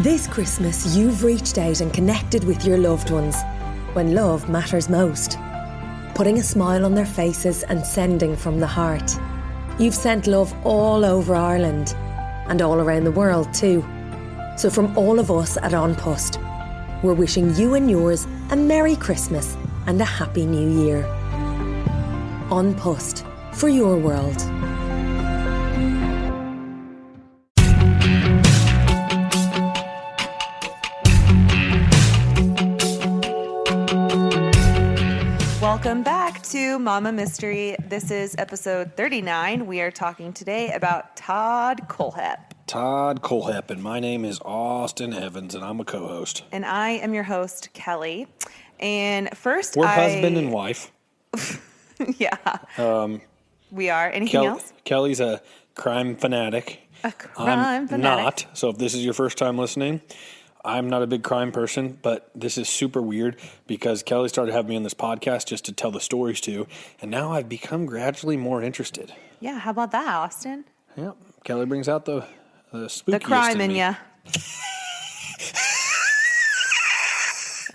This Christmas, you've reached out and connected with your loved ones when love matters most. Putting a smile on their faces and sending from the heart. You've sent love all over Ireland and all around the world too. So from all of us at On Post, we're wishing you and yours a Merry Christmas and a Happy New Year. On Post, for your world. Welcome back to Mama Mystery. This is episode 39. We are talking today about Todd Kohlhepp. Todd Kohlhepp, and my name is Austin Evans, and I'm a co-host. And I am your host, Kelly. And first, we're husband and wife. Yeah. We are. Anything else? Kelly's a crime fanatic. I'm fanatic. Not. So if this is your first time listening, I'm not a big crime person, but this is super weird because Kelly started having me on this podcast just to tell the stories to, and now I've become gradually more interested. Yeah, how about that, Austin? Yep. Kelly brings out the spookiest The crime in me. ya.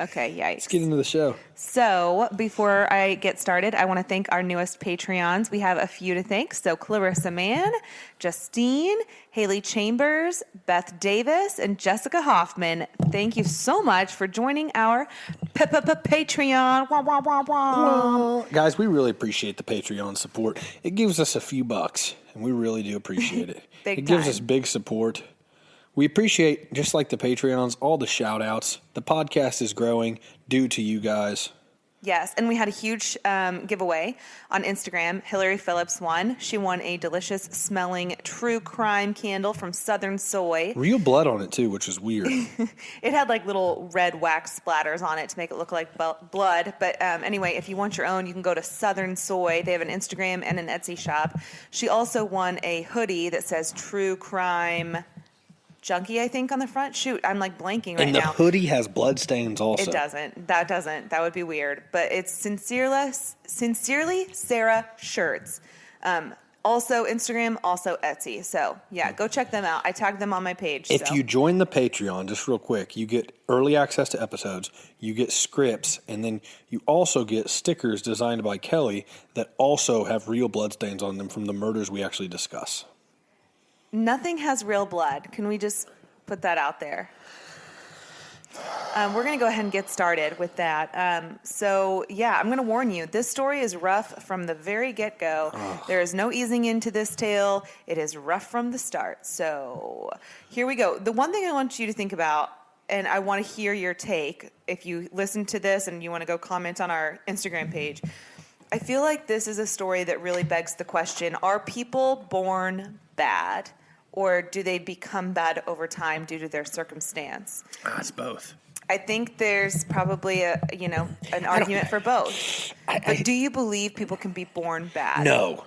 Okay, yikes. Let's get into the show. So, before I get started, I want to thank our newest Patreons. We have a few to thank. So, Clarissa Mann, Justine, Haley Chambers, Beth Davis, and Jessica Hoffman. Thank you so much for joining our Patreon. Wah, wah, wah, wah. Guys, we really appreciate the Patreon support. It gives us a few bucks, and we really do appreciate it. It gives us big support. We appreciate, just like the Patreons, all the shout-outs. The podcast is growing due to you guys. Yes, and we had a huge giveaway on Instagram. Hillary Phillips won. She won a delicious smelling true crime candle from Southern Soy. Real blood on it, too, which is weird. It had like little red wax splatters on it to make it look like blood. But anyway, if you want your own, you can go to Southern Soy. They have an Instagram and an Etsy shop. She also won a hoodie that says True Crime Junkie, I think, on the front. Shoot, I'm like blanking right now. And the hoodie has blood stains also. It doesn't. That would be weird. But it's Sincerely Sarah Shirts. Also Instagram, also Etsy. So, yeah, go check them out. I tagged them on my page. If you join the Patreon, just real quick, you get early access to episodes, you get scripts, and then you also get stickers designed by Kelly that also have real blood stains on them from the murders we actually discuss. Nothing has real blood. Can we just put that out there? We're going to go ahead and get started with that. So, yeah, I'm going to warn you. This story is rough from the very get-go. There is no easing into this tale. It is rough from the start. So, here we go. The one thing I want you to think about, and I want to hear your take, if you listen to this and you want to go comment on our Instagram page, I feel like this is a story that really begs the question, are people born bad? Or do they become bad over time due to their circumstance? It's both. I think there's probably an argument for both. But do you believe people can be born bad? No.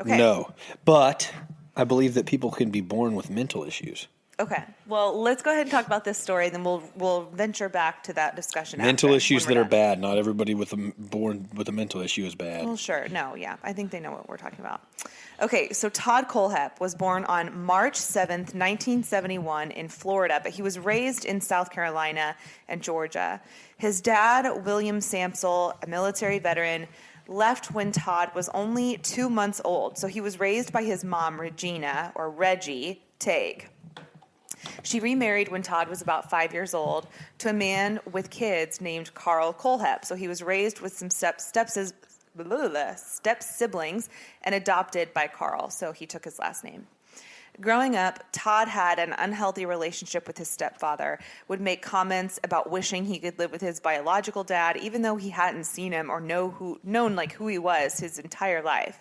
Okay. No. But I believe that people can be born with mental issues. Okay. Well, let's go ahead and talk about this story, then we'll venture back to that discussion. Mental issues that are bad. Not everybody born with a mental issue is bad. Well, sure. No, yeah. I think they know what we're talking about. Okay, so Todd Kohlhepp was born on March 7th, 1971 in Florida, but he was raised in South Carolina and Georgia. His dad, William Samsel, a military veteran, left when Todd was only 2 months old. So he was raised by his mom, Regina, or Reggie Tague. She remarried when Todd was about 5 years old to a man with kids named Carl Kohlhepp. So he was raised with some step siblings and adopted by Carl. So he took his last name. Growing up, Todd had an unhealthy relationship with his stepfather, would make comments about wishing he could live with his biological dad, even though he hadn't seen him or known who he was his entire life.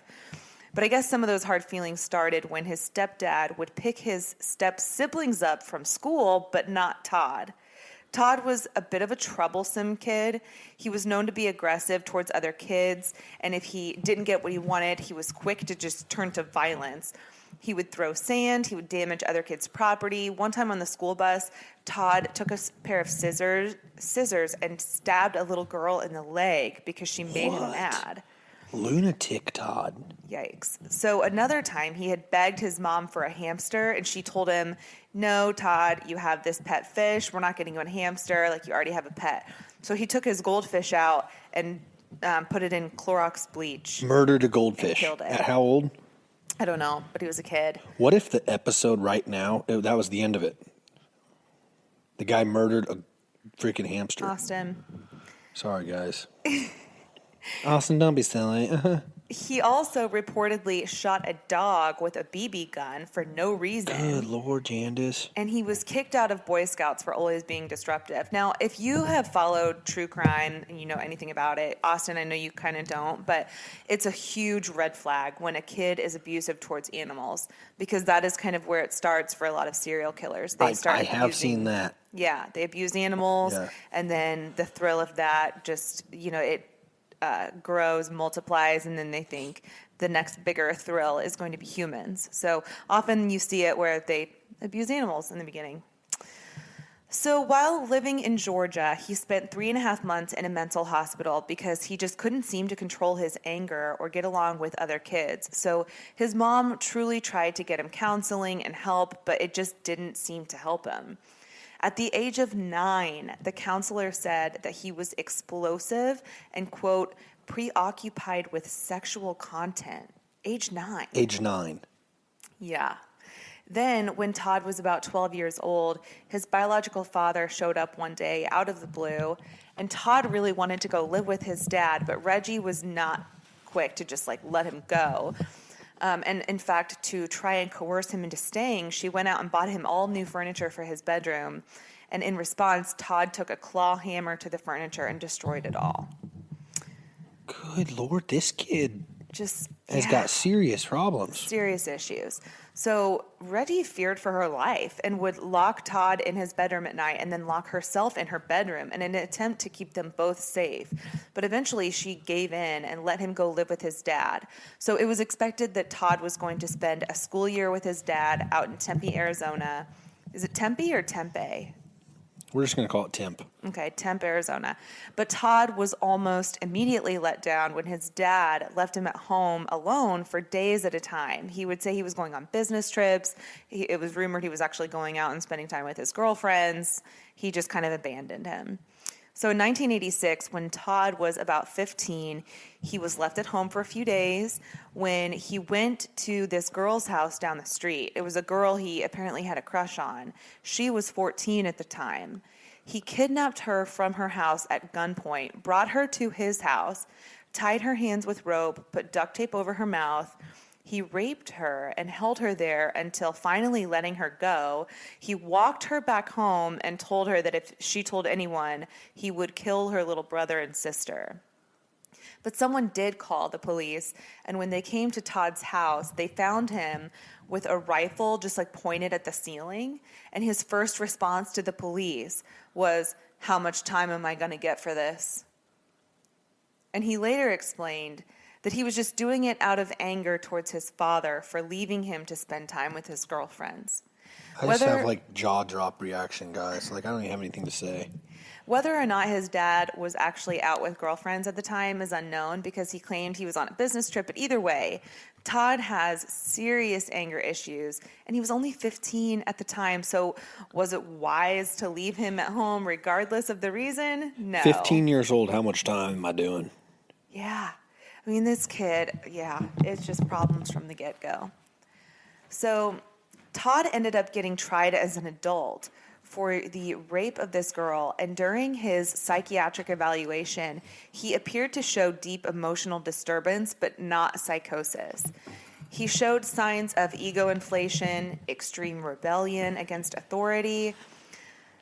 But I guess some of those hard feelings started when his stepdad would pick his step-siblings up from school, but not Todd. Todd was a bit of a troublesome kid. He was known to be aggressive towards other kids, and if he didn't get what he wanted, he was quick to just turn to violence. He would throw sand. He would damage other kids' property. One time on the school bus, Todd took a pair of scissors and stabbed a little girl in the leg because she made him mad. Lunatic Todd. Yikes. So another time he had begged his mom for a hamster, and she told him, no, Todd, you have this pet fish. We're not getting you a hamster. Like, you already have a pet. So he took his goldfish out and put it in Clorox bleach. Murdered a goldfish. Killed it. At how old? I don't know, but he was a kid. What if the episode right now, that was the end of it? The guy murdered a freaking hamster. Austin. Sorry, guys. Austin, don't be silly. He also reportedly shot a dog with a BB gun for no reason. Good Lord, Jandis. And he was kicked out of Boy Scouts for always being disruptive. Now, if you have followed true crime and you know anything about it, Austin, I know you kind of don't, but it's a huge red flag when a kid is abusive towards animals, because that is kind of where it starts for a lot of serial killers. I have seen that. Yeah, they abuse animals, Yeah. and then the thrill of that just, it grows, multiplies, and then they think the next bigger thrill is going to be humans. So often you see it where they abuse animals in the beginning. So while living in Georgia, he spent 3.5 months in a mental hospital because he just couldn't seem to control his anger or get along with other kids. So his mom truly tried to get him counseling and help, but it just didn't seem to help him. At the age of 9, the counselor said that he was explosive and, quote, preoccupied with sexual content. Age 9. Age 9. Yeah. Then, when Todd was about 12 years old, his biological father showed up one day out of the blue, and Todd really wanted to go live with his dad, but Reggie was not quick to just, let him go. And in fact, to try and coerce him into staying, she went out and bought him all new furniture for his bedroom. And in response, Todd took a claw hammer to the furniture and destroyed it all. Good Lord, this kid has yeah, got serious problems. serious issues. So Reggie feared for her life and would lock Todd in his bedroom at night and then lock herself in her bedroom in an attempt to keep them both safe. But eventually she gave in and let him go live with his dad. So it was expected that Todd was going to spend a school year with his dad out in Tempe, Arizona. Is it Tempe or Tempe? We're just going to call it Temp. Okay, Tempe, Arizona. But Todd was almost immediately let down when his dad left him at home alone for days at a time. He would say he was going on business trips. It was rumored he was actually going out and spending time with his girlfriends. He just kind of abandoned him. So in 1986, when Todd was about 15, he was left at home for a few days when he went to this girl's house down the street. It was a girl he apparently had a crush on. She was 14 at the time. He kidnapped her from her house at gunpoint, brought her to his house, tied her hands with rope, put duct tape over her mouth. He raped her and held her there until finally letting her go. He walked her back home and told her that if she told anyone, he would kill her little brother and sister. But someone did call the police, and when they came to Todd's house, they found him with a rifle just pointed at the ceiling. And his first response to the police was, "How much time am I going to get for this?" And he later explained that he was just doing it out of anger towards his father for leaving him to spend time with his girlfriends. I just have jaw drop reaction, guys. I don't even have anything to say. Whether or not his dad was actually out with girlfriends at the time is unknown because he claimed he was on a business trip. But either way, Todd has serious anger issues, and he was only 15 at the time. So was it wise to leave him at home regardless of the reason? No. 15 years old, how much time am I doing? Yeah. I mean, this kid, it's just problems from the get-go. So Todd ended up getting tried as an adult for the rape of this girl, and during his psychiatric evaluation, he appeared to show deep emotional disturbance, but not psychosis. He showed signs of ego inflation, extreme rebellion against authority.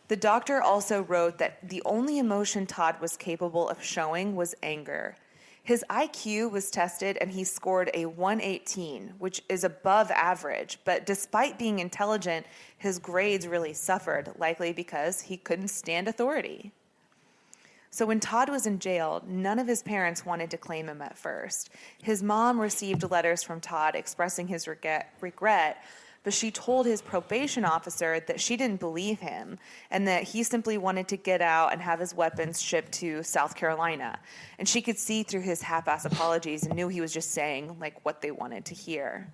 The doctor also wrote that the only emotion Todd was capable of showing was anger. His IQ was tested and he scored a 118, which is above average. But despite being intelligent, his grades really suffered, likely because he couldn't stand authority. So when Todd was in jail, none of his parents wanted to claim him at first. His mom received letters from Todd expressing his regret, but she told his probation officer that she didn't believe him and that he simply wanted to get out and have his weapons shipped to South Carolina. And she could see through his half-ass apologies and knew he was just saying like what they wanted to hear.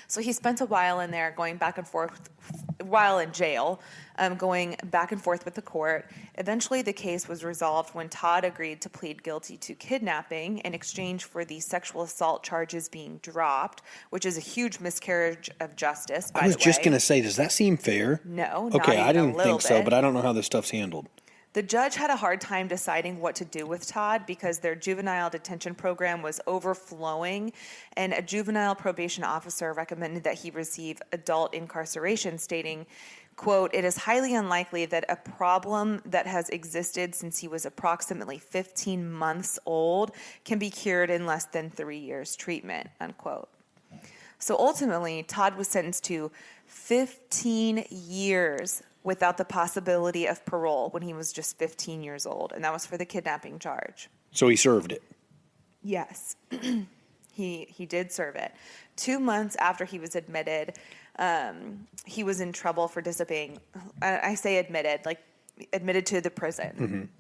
So he spent a while in there going back and forth, while in jail, going back and forth with the court. Eventually, the case was resolved when Todd agreed to plead guilty to kidnapping in exchange for the sexual assault charges being dropped, which is a huge miscarriage of justice, by the way. I was just going to say, does that seem fair? No, not okay, even I didn't a little think so, bit. but I don't know how this stuff's handled. The judge had a hard time deciding what to do with Todd because their juvenile detention program was overflowing, and a juvenile probation officer recommended that he receive adult incarceration, stating, quote, "It is highly unlikely that a problem that has existed since he was approximately 15 months old can be cured in less than 3 years treatment," unquote. So ultimately, Todd was sentenced to 15 years without the possibility of parole when he was just 15 years old, and that was for the kidnapping charge. So he served it. Yes, he did serve it. 2 months after he was admitted, he was in trouble for disobeying. I say admitted, like admitted to the prison.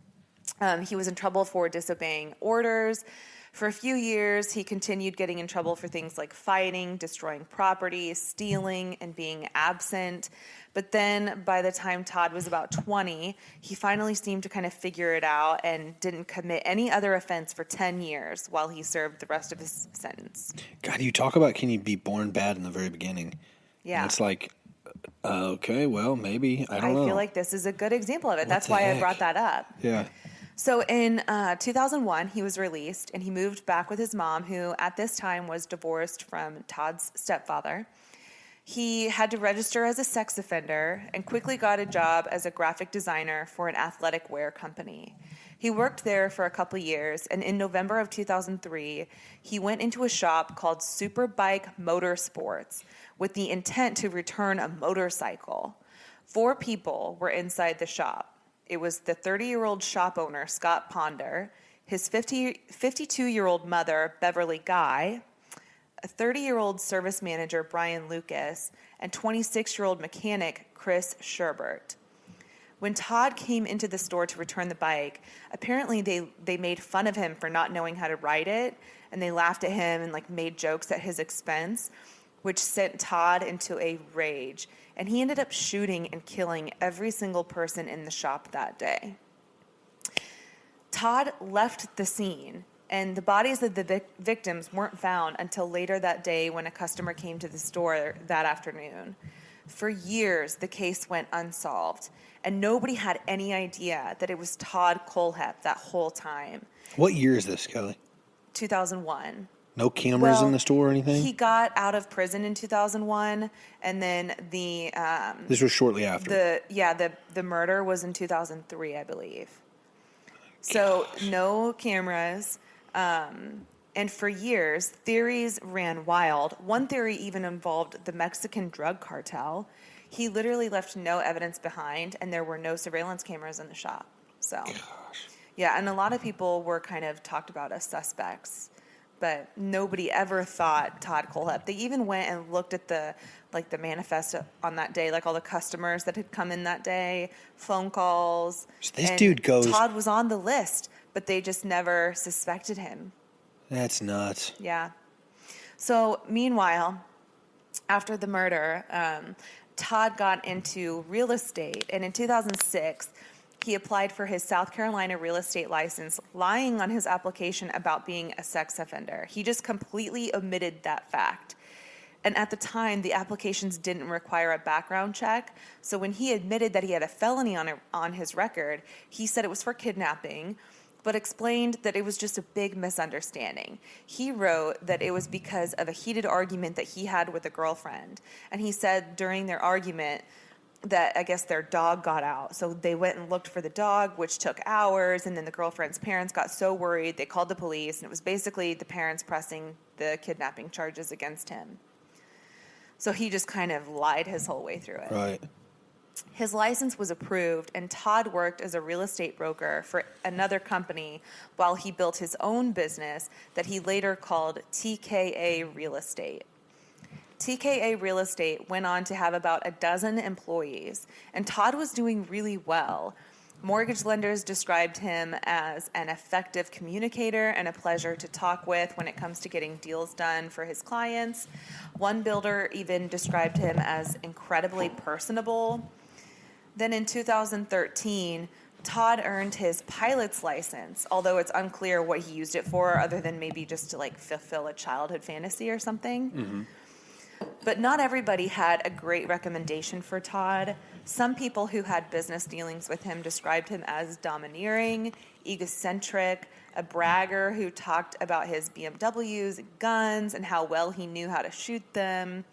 Mm-hmm. He was in trouble for disobeying orders. For a few years, he continued getting in trouble for things like fighting, destroying property, stealing, and being absent. But then by the time Todd was about 20, he finally seemed to kind of figure it out and didn't commit any other offense for 10 years while he served the rest of his sentence. God, you talk about can you be born bad in the very beginning? Yeah. And it's like, okay, well, maybe. I don't know. I feel like this is a good example of it. What That's the why heck? I brought that up. Yeah. So in 2001, he was released, and he moved back with his mom, who at this time was divorced from Todd's stepfather. He had to register as a sex offender and quickly got a job as a graphic designer for an athletic wear company. He worked there for a couple years, and in November of 2003, he went into a shop called Superbike Motorsports with the intent to return a motorcycle. 4 people were inside the shop. It was the 30-year-old shop owner, Scott Ponder, his 52-year-old mother, Beverly Guy, a 30-year-old service manager, Brian Lucas, and 26-year-old mechanic, Chris Sherbert. When Todd came into the store to return the bike, apparently they made fun of him for not knowing how to ride it, and they laughed at him and made jokes at his expense, which sent Todd into a rage. And he ended up shooting and killing every single person in the shop that day. Todd left the scene, and the bodies of the victims weren't found until later that day when a customer came to the store that afternoon. For years, the case went unsolved, and nobody had any idea that it was Todd Kohlhepp that whole time. What year is this, Kelly? 2001. No cameras in the store or anything? He got out of prison in 2001, and then the this was shortly after. The murder was in 2003, I believe. So no cameras, and for years theories ran wild. One theory even involved the Mexican drug cartel. He literally left no evidence behind, and there were no surveillance cameras in the shop. So, yeah, and a lot of people were kind of talked about as suspects. But nobody ever thought Todd Kohlhepp. They even went and looked at the manifest on that day, all the customers that had come in that day, phone calls. So this dude goes. Todd was on the list, but they just never suspected him. That's nuts. Yeah. So meanwhile, after the murder, Todd got into real estate, and in 2006. He applied for his South Carolina real estate license, lying on his application about being a sex offender. He just completely omitted that fact. And at the time, the applications didn't require a background check. So when he admitted that he had a felony on his record, he said it was for kidnapping, but explained that it was just a big misunderstanding. He wrote that it was because of a heated argument that he had with a girlfriend. And he said during their argument, that I guess their dog got out. So they went and looked for the dog, which took hours. And then the girlfriend's parents got so worried, they called the police. And it was basically the parents pressing the kidnapping charges against him. So he just kind of lied his whole way through it. Right. His license was approved, and Todd worked as a real estate broker for another company while he built his own business that he later called TKA Real Estate. TKA Real Estate went on to have about a dozen employees, and Todd was doing really well. Mortgage lenders described him as an effective communicator and a pleasure to talk with when it comes to getting deals done for his clients. One builder even described him as incredibly personable. Then in 2013, Todd earned his pilot's license, although it's unclear what he used it for other than maybe just to like fulfill a childhood fantasy or something. Mm-hmm. But not everybody had a great recommendation for Todd. Some people who had business dealings with him described him as domineering, egocentric, a bragger who talked about his BMWs, guns, and how well he knew how to shoot them.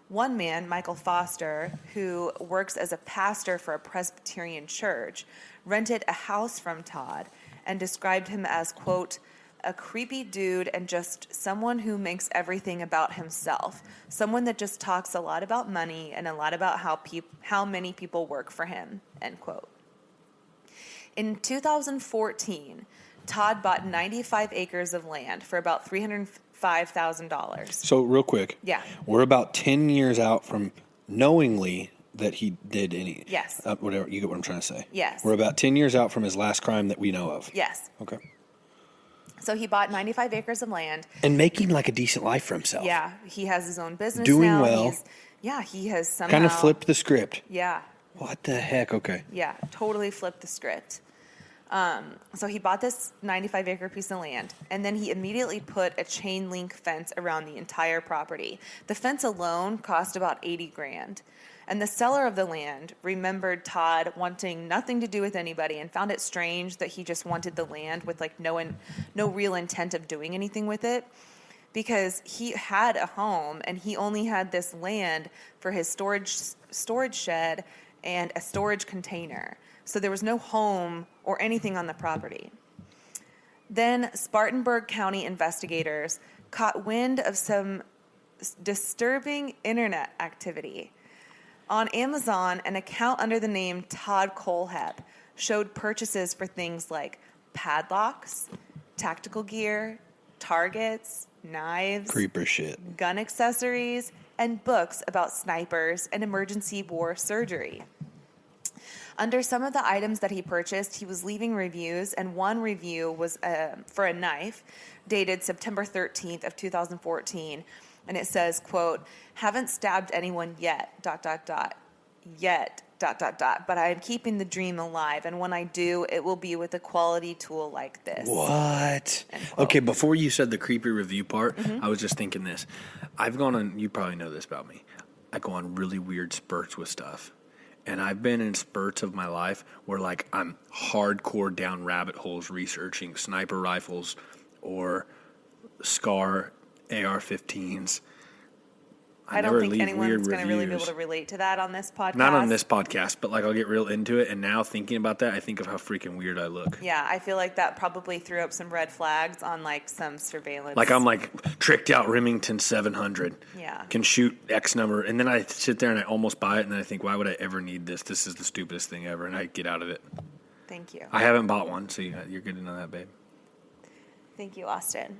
One man, Michael Foster, who works as a pastor for a Presbyterian church, rented a house from Todd and described him as, quote, a creepy dude and just someone who makes everything about himself. Someone that just talks a lot about money and a lot about how many people work for him, end quote. In 2014, Todd bought 95 acres of land for about $305,000. So real quick. Yeah. We're about 10 years out from knowingly that he did any. Yes. Whatever. You get what I'm trying to say. Yes. We're about 10 years out from his last crime that we know of. Yes. Okay. So he bought 95 acres of land. And making like a decent life for himself. Yeah. He has his own business Doing now. well. He has somehow... Kind of flipped the script. Yeah. What the heck? Okay. Yeah, totally flipped the script. So he bought this 95-acre piece of land, and then he immediately put a chain link fence around the entire property. The fence alone cost about $80,000. And the seller of the land remembered Todd wanting nothing to do with anybody and found it strange that he just wanted the land with like no real intent of doing anything with it, because he had a home and he only had this land for his storage shed and a storage container. So there was no home or anything on the property. Then Spartanburg County investigators caught wind of some disturbing internet activity. On Amazon, an account under the name Todd Kohlhepp showed purchases for things like padlocks, tactical gear, targets, knives, creeper shit, gun accessories, and books about snipers and emergency war surgery. Under some of the items that he purchased, he was leaving reviews, and one review was for a knife dated September 13th of 2014, and it says, quote, haven't stabbed anyone yet, ... yet, ... but I am keeping the dream alive, and when I do, it will be with a quality tool like this. What? Okay, before you said the creepy review part, I was just thinking this. I've gone on, you probably know this about me, I go on really weird spurts with stuff. And I've been in spurts of my life where, like, I'm hardcore down rabbit holes researching sniper rifles or SCAR AR-15s. I don't think anyone's going to really be able to relate to that on this podcast. Not on this podcast, but, like, I'll get real into it. And now thinking about that, I think of how freaking weird I look. Yeah, I feel like that probably threw up some red flags on, like, some surveillance. Like, I'm, like, tricked out Remington 700. Yeah. Can shoot X number. And then I sit there and I almost buy it. And then I think, why would I ever need this? This is the stupidest thing ever. And I get out of it. Thank you. I haven't bought one, so you're good to know that, babe. Thank you, Austin.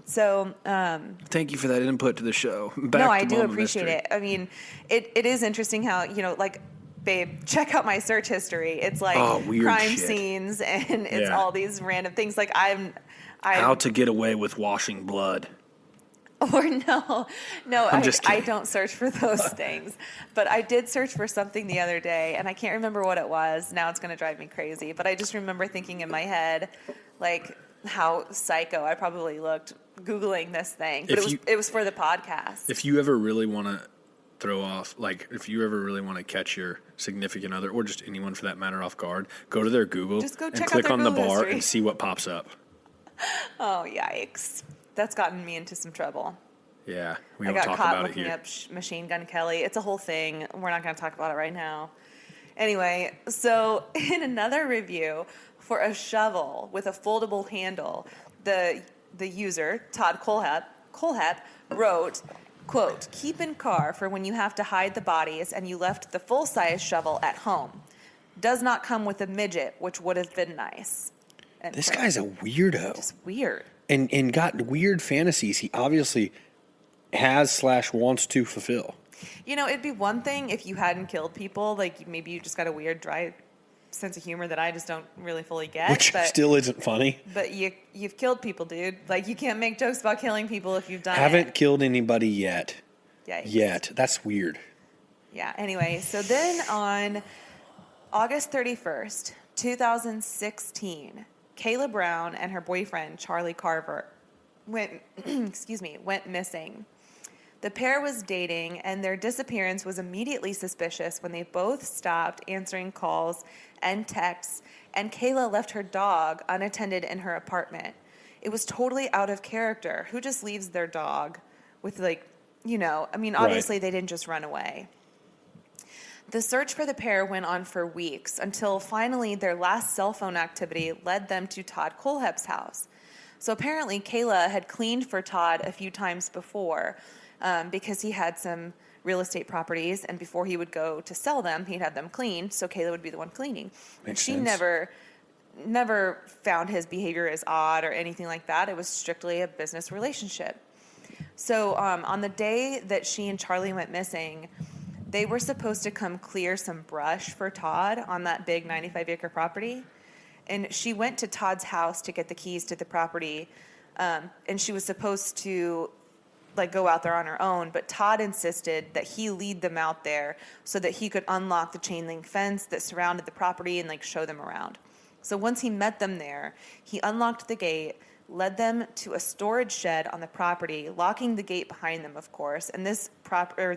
So, thank you for that input to the show. No, I do appreciate it. I mean, it is interesting how, like, babe, check out my search history. It's like crime scenes and it's all these random things. Like I'm how to get away with washing blood. Or no, I don't search for those things. But I did search for something the other day, and I can't remember what it was. Now it's going to drive me crazy. But I just remember thinking in my head, like, how psycho I probably looked Googling this thing. But it was for the podcast. If you ever really want to throw off, like, if you ever really want to catch your significant other, or just anyone for that matter, off guard, go to their Google and click on the bar and see what pops up. Oh, yikes. That's gotten me into some trouble. Yeah, we don't talk about it here. I got caught looking up Machine Gun Kelly. It's a whole thing. We're not going to talk about it right now. Anyway, so in another review for a shovel with a foldable handle, the user, Todd Kohlhepp, wrote, quote, keep in car for when you have to hide the bodies and you left the full-size shovel at home. Does not come with a midget, which would have been nice. This guy's a weirdo. Just weird. And got weird fantasies. He obviously has/wants to fulfill. You know, it'd be one thing if you hadn't killed people. Like, maybe you just got a weird, dry sense of humor that I just don't really fully get. Which still isn't funny. But you've killed people, dude. Like, you can't make jokes about killing people if you've done Haven't killed anybody yet. Yikes. Yet. That's weird. Yeah, anyway. So then on August 31st, 2016, Kayla Brown and her boyfriend, Charlie Carver, went missing. The pair was dating, and their disappearance was immediately suspicious when they both stopped answering calls and texts, and Kayla left her dog unattended in her apartment. It was totally out of character. Who just leaves their dog with, obviously they didn't just run away. The search for the pair went on for weeks until finally their last cell phone activity led them to Todd Kohlhepp's house. So apparently Kayla had cleaned for Todd a few times before, because he had some real estate properties, and before he would go to sell them, he'd have them cleaned, so Kayla would be the one cleaning. Makes she sense. never found his behavior as odd or anything like that. It was strictly a business relationship. So on the day that she and Charlie went missing, they were supposed to come clear some brush for Todd on that big 95-acre property. And she went to Todd's house to get the keys to the property, and she was supposed to go out there on her own, but Todd insisted that he lead them out there so that he could unlock the chain link fence that surrounded the property and show them around. So once he met them there, he unlocked the gate, led them to a storage shed on the property, locking the gate behind them, of course. And this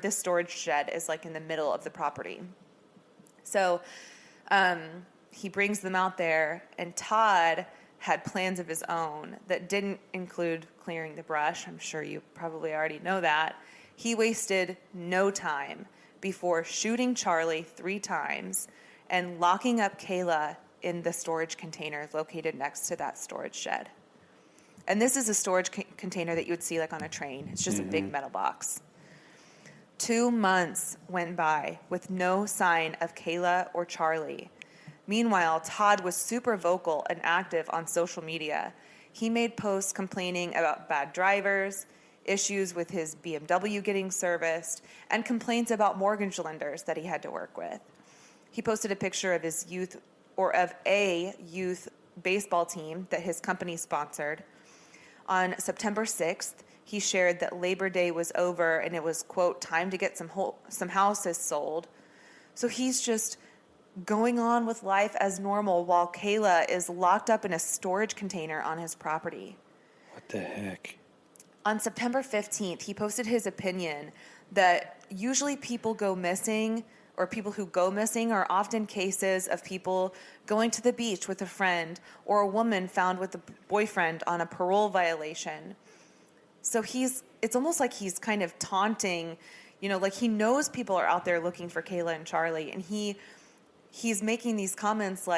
storage shed is in the middle of the property. So he brings them out there, and Todd had plans of his own that didn't include clearing the brush. I'm sure you probably already know that. He wasted no time before shooting Charlie 3 times and locking up Kayla in the storage container located next to that storage shed. And this is a storage container that you would see on a train. It's just a big metal box. 2 months went by with no sign of Kayla or Charlie. Meanwhile, Todd was super vocal and active on social media. He made posts complaining about bad drivers, issues with his BMW getting serviced, and complaints about mortgage lenders that he had to work with. He posted a picture of a youth baseball team that his company sponsored. On September 6th, he shared that Labor Day was over and it was, quote, time to get some houses sold. So he's just going on with life as normal while Kayla is locked up in a storage container on his property. What the heck? On September 15th, he posted his opinion that usually people go missing, or people who go missing are often cases of people going to the beach with a friend or a woman found with a boyfriend on a parole violation. So it's almost like he's kind of taunting, he knows people are out there looking for Kayla and Charlie, and he's making these comments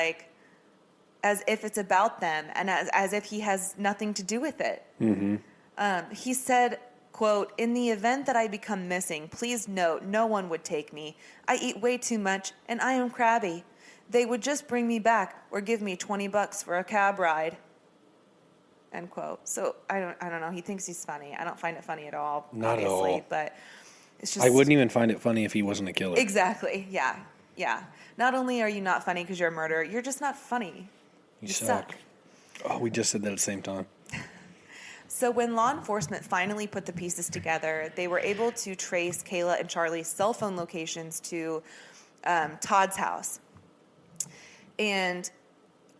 as if it's about them and as if he has nothing to do with it. Mm-hmm. He said, quote, in the event that I become missing, please note no one would take me. I eat way too much and I am crabby. They would just bring me back or give me $20 for a cab ride. End quote. So I don't know. He thinks he's funny. I don't find it funny at all. Not obviously, at all. But it's just. I wouldn't even find it funny if he wasn't a killer. Exactly. Yeah. Yeah. Not only are you not funny because you're a murderer, you're just not funny. You suck. Oh, we just said that at the same time. So when law enforcement finally put the pieces together, they were able to trace Kayla and Charlie's cell phone locations to Todd's house and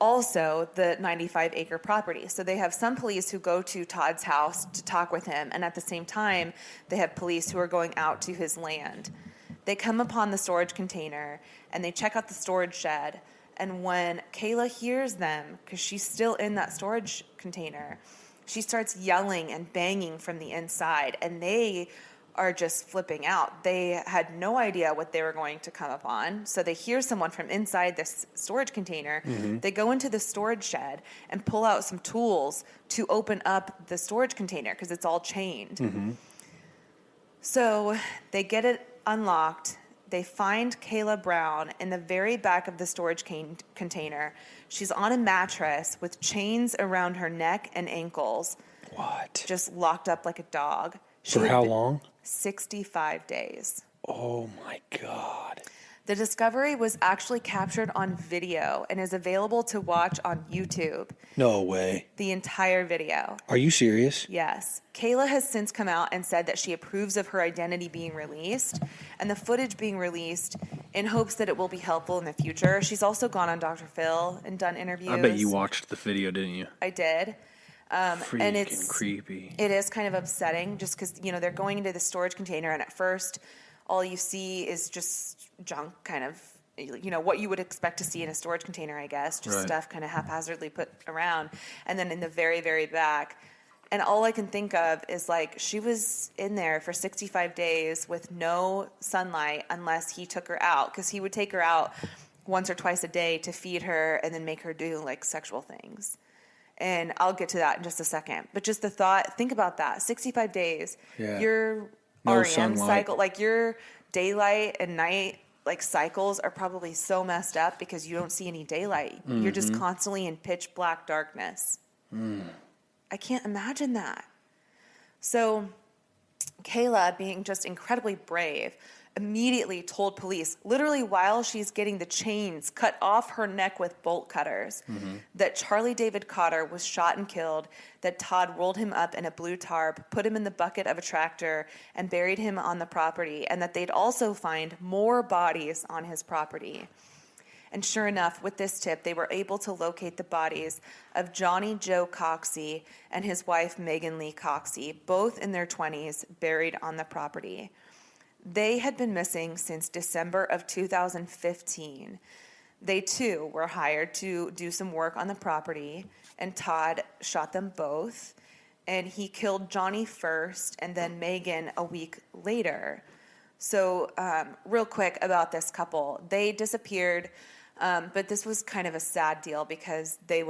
also the 95-acre property. So they have some police who go to Todd's house to talk with him, and at the same time, they have police who are going out to his land. They come upon the storage container, and they check out the storage shed, and when Kayla hears them, because she's still in that storage container, she starts yelling and banging from the inside, and they are just flipping out. They had no idea what they were going to come upon, so they hear someone from inside this storage container. Mm-hmm. They go into the storage shed and pull out some tools to open up the storage container because it's all chained. Mm-hmm. So they get it unlocked. They find Kayla Brown in the very back of the storage container. She's on a mattress with chains around her neck and ankles. What? Just locked up like a dog. For how long? 65 days. Oh, my God. The discovery was actually captured on video and is available to watch on YouTube. No way. The entire video. Are you serious? Yes. Kayla has since come out and said that she approves of her identity being released and the footage being released in hopes that it will be helpful in the future. She's also gone on Dr. Phil and done interviews. I bet you watched the video, didn't you? I did. And it's creepy. It is kind of upsetting just because, they're going into the storage container and at first all you see is just junk, kind of, what you would expect to see in a storage container, I guess, just stuff kind of haphazardly put around. And then in the very, very back, and all I can think of is like she was in there for 65 days with no sunlight unless he took her out, because he would take her out once or twice a day to feed her and then make her do like sexual things. And I'll get to that in just a second. But just the thought, think about that. 65 days. Yeah. Your No REM sunlight. cycle, like your daylight and night like cycles are probably so messed up because you don't see any daylight. Mm-hmm. You're just constantly in pitch black darkness. I can't imagine that. So Kayla, being just incredibly brave, immediately told police, literally while she's getting the chains cut off her neck with bolt cutters, that Charlie David Cotter was shot and killed, that Todd rolled him up in a blue tarp, put him in the bucket of a tractor, and buried him on the property, and that they'd also find more bodies on his property. And sure enough, with this tip, they were able to locate the bodies of Johnny Joe Coxey and his wife Megan Lee Coxey, both in their 20s, buried on the property. They had been missing since December of 2015. They, too, were hired to do some work on the property, and Todd shot them both. And he killed Johnny first and then Megan a week later. So real quick about this couple. They disappeared, but this was kind of a sad deal because they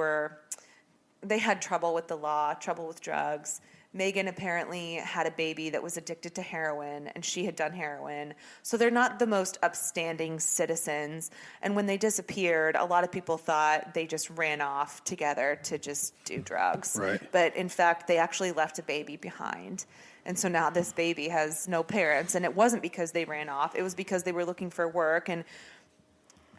had trouble with the law, trouble with drugs. Megan apparently had a baby that was addicted to heroin, and she had done heroin. So they're not the most upstanding citizens. And when they disappeared, a lot of people thought they just ran off together to just do drugs. Right. But in fact, they actually left a baby behind. And so now this baby has no parents. And it wasn't because they ran off. It was because they were looking for work. And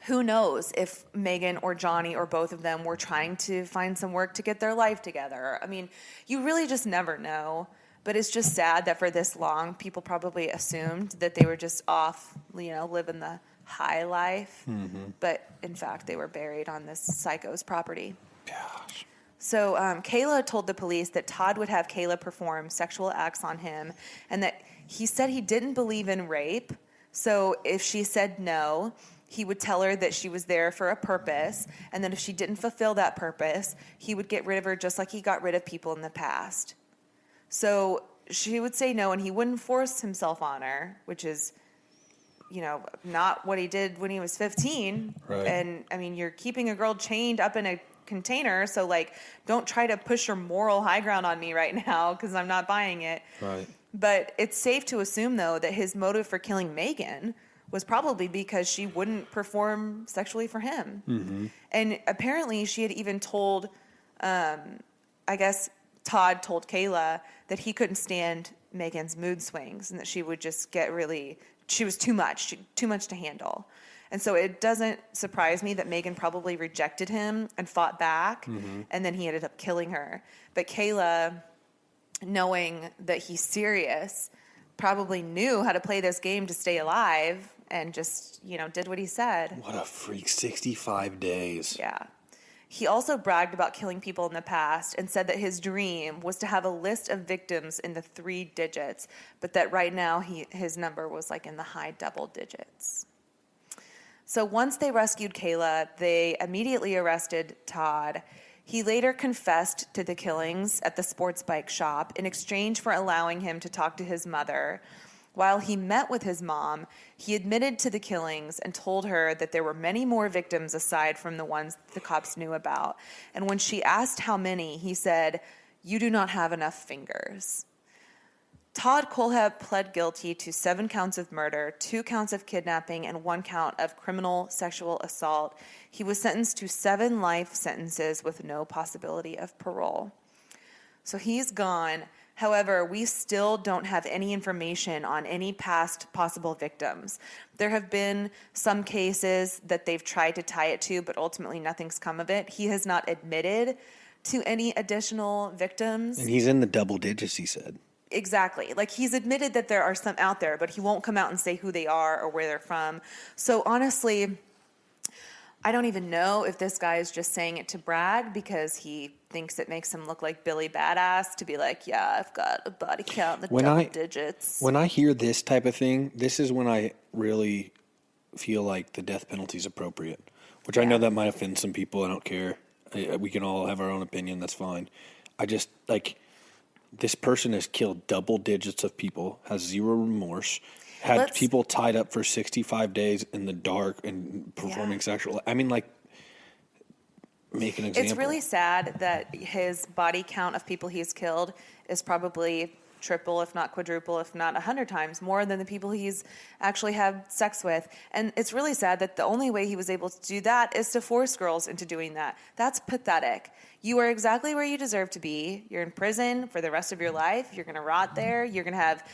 who knows if Megan or Johnny or both of them were trying to find some work to get their life together. I mean, you really just never know. But it's just sad that for this long, people probably assumed that they were just off, living the high life. Mm-hmm. But in fact, they were buried on this psycho's property. Gosh. So Kayla told the police that Todd would have Kayla perform sexual acts on him, and that he said he didn't believe in rape. So if she said no, he would tell her that she was there for a purpose, and that if she didn't fulfill that purpose, he would get rid of her just like he got rid of people in the past. So she would say no, and he wouldn't force himself on her, which is, not what he did when he was 15. Right. And, I mean, you're keeping a girl chained up in a container, so, don't try to push your moral high ground on me right now because I'm not buying it. Right. But it's safe to assume, though, that his motive for killing Megan was probably because she wouldn't perform sexually for him. Mm-hmm. And apparently she had even told, I guess Todd told Kayla that he couldn't stand Megan's mood swings and that she would just she was too much to handle. And so it doesn't surprise me that Megan probably rejected him and fought back, and then he ended up killing her. But Kayla, knowing that he's serious, probably knew how to play this game to stay alive and just, did what he said. What a freak, 65 days. Yeah. He also bragged about killing people in the past and said that his dream was to have a list of victims in the 3 digits, but that right now his number was in the high double digits. So once they rescued Kayla, they immediately arrested Todd. He later confessed to the killings at the sports bike shop in exchange for allowing him to talk to his mother. While he met with his mom, he admitted to the killings and told her that there were many more victims aside from the ones the cops knew about. And when she asked how many, he said, "You do not have enough fingers." Todd Kohlhepp pled guilty to 7 counts of murder, 2 counts of kidnapping, and 1 count of criminal sexual assault. He was sentenced to 7 life sentences with no possibility of parole. So he's gone. However, we still don't have any information on any past possible victims. There have been some cases that they've tried to tie it to, but ultimately nothing's come of it. He has not admitted to any additional victims. And he's in the double digits, he said. Exactly. Like, he's admitted that there are some out there, but he won't come out and say who they are or where they're from. So honestly, I don't even know if this guy is just saying it to brag because he thinks it makes him look like Billy Badass to be like, yeah, I've got a body count in the double digits. When I hear this type of thing, this is when I really feel like the death penalty is appropriate, which I know that might offend some people. I don't care. We can all have our own opinion. That's fine. I just, like, this person has killed double digits of people, has zero remorse, had people tied up for 65 days in the dark and performing sexual. I mean, like, make an example. It's really sad that his body count of people he's killed is probably triple, if not quadruple, if not 100 times more than the people he's actually had sex with. And it's really sad that the only way he was able to do that is to force girls into doing that. That's pathetic. You are exactly where you deserve to be. You're in prison for the rest of your life. You're going to rot there. You're going to have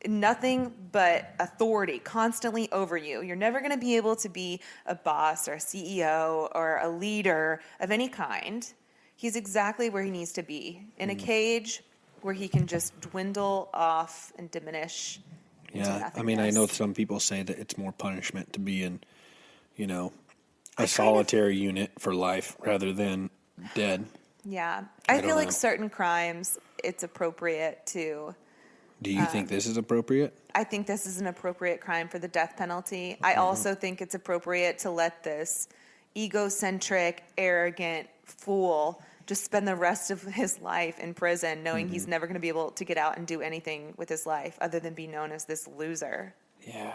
nothing but authority constantly over you. You're never going to be able to be a boss or a CEO or a leader of any kind. He's exactly where he needs to be, in a cage where he can just dwindle off and diminish into nothingness. I mean, I know some people say that it's more punishment to be in, a solitary unit for life rather than dead. Yeah. I feel like certain crimes, it's appropriate to... Do you think this is appropriate? I think this is an appropriate crime for the death penalty. I also think it's appropriate to let this egocentric, arrogant fool just spend the rest of his life in prison knowing he's never going to be able to get out and do anything with his life other than be known as this loser. Yeah.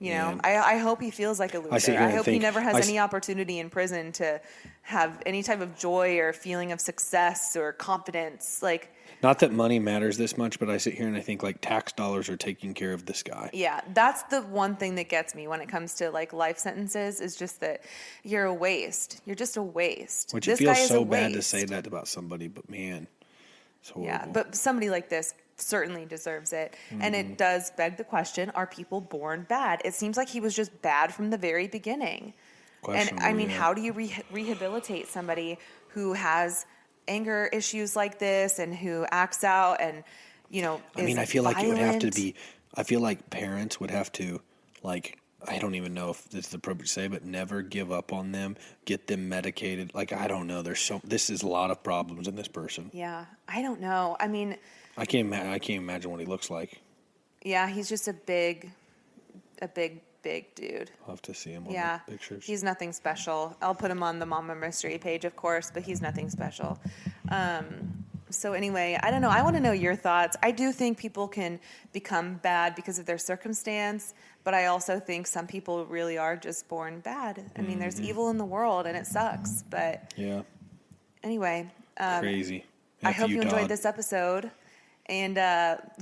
You know, I hope he feels like a loser. I hope he never has any opportunity in prison to have any type of joy or feeling of success or confidence. Like, not that money matters this much, but I sit here and I think like tax dollars are taking care of this guy. Yeah, that's the one thing that gets me when it comes to like life sentences is just that you're a waste. You're just a waste. Which it feels so bad to say that about somebody, but man, it's horrible. Yeah, but somebody like this certainly deserves it. And it does beg the question, are people born bad? It seems like he was just bad from the very beginning. And I mean, how do you rehabilitate somebody who has anger issues like this and who acts out and, I mean, I feel like it would have to be, I feel like parents would have to, like, I don't even know if this is appropriate to say, but never give up on them, get them medicated. Like, I don't know. This is a lot of problems in this person. Yeah. I don't know. I mean, I can't imagine what he looks like. Yeah, he's just a big dude. I'll have to see him on the pictures. He's nothing special. I'll put him on the Mama Mystery page, of course, but he's nothing special. So anyway, I don't know. I want to know your thoughts. I do think people can become bad because of their circumstance, but I also think some people really are just born bad. I mean, there's evil in the world, and it sucks. But anyway. Crazy. I hope you enjoyed this episode. And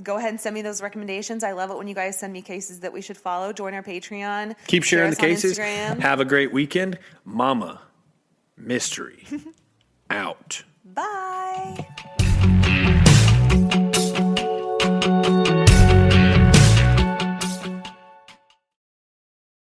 go ahead and send me those recommendations. I love it when you guys send me cases that we should follow. Join our Patreon. Keep sharing the cases. Instagram. Have a great weekend. Mama Mystery out. Bye.